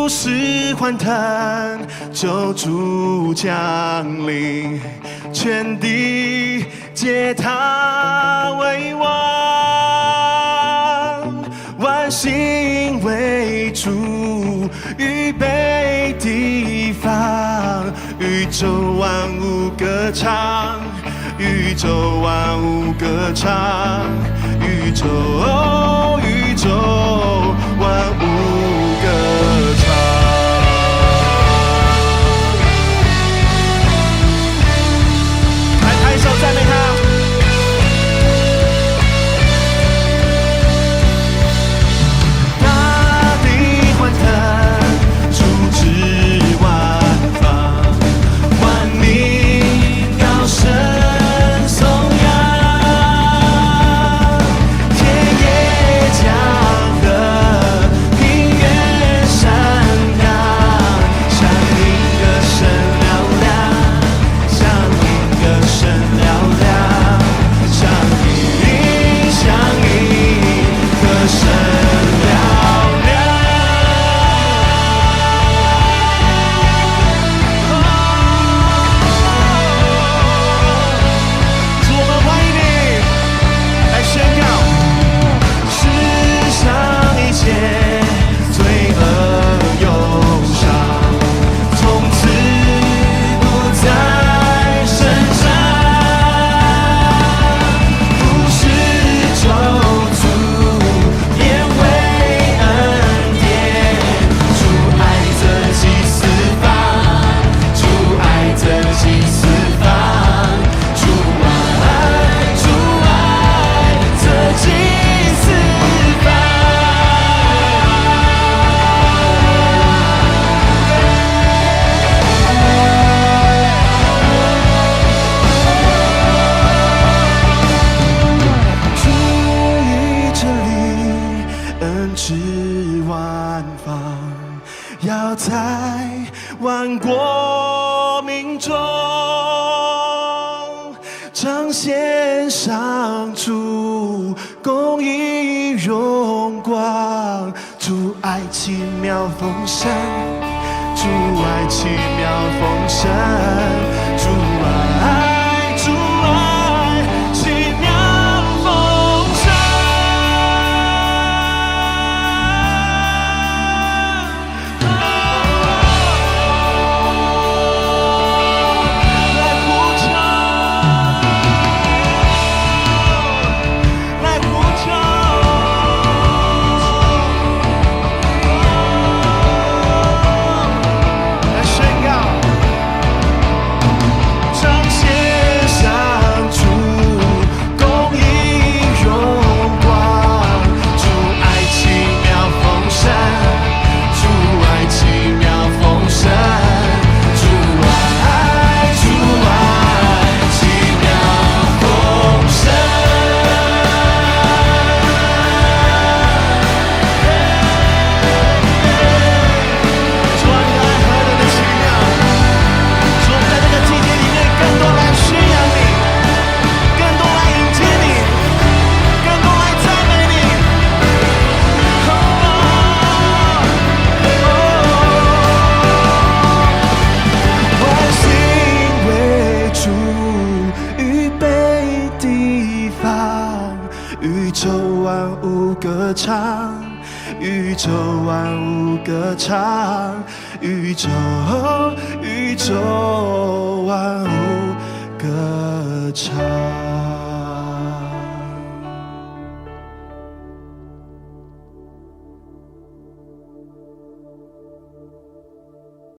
初时欢腾，救主降临，全地皆他为王，万心为主，预备地方，宇宙万物歌唱，宇宙万物歌唱，宇宙万物歌唱。来抬手赞美他。大地欢腾，主旨万方，万民高声颂扬，天野江河，平原山岗，响应歌声嘹亮，响应歌声嘹亮，响应歌声嘹亮。主，我们欢迎你来宣告，世上一切罪恶忧伤，从此不在身上，不是咒诅，变为恩典。主爱这祭司房，主爱这祭司房，主爱这祭司房。主于这里恩赐万方，要在万国民中彰显上主公义荣光。主爱奇妙丰盛，主爱奇妙丰盛，主爱奇妙丰盛。来呼求，来呼求，来宣告，彰显上主公义荣光。主爱奇妙丰盛，主爱奇妙丰盛，主爱奇妙丰盛。主啊，你的爱何等的奇妙！主，我们在这个季节里面更多来宣扬你，更多来迎接你，更多来赞美你。万心为主，预备地方，宇宙万物歌唱，宇宙万物歌唱，宇宙万物歌唱。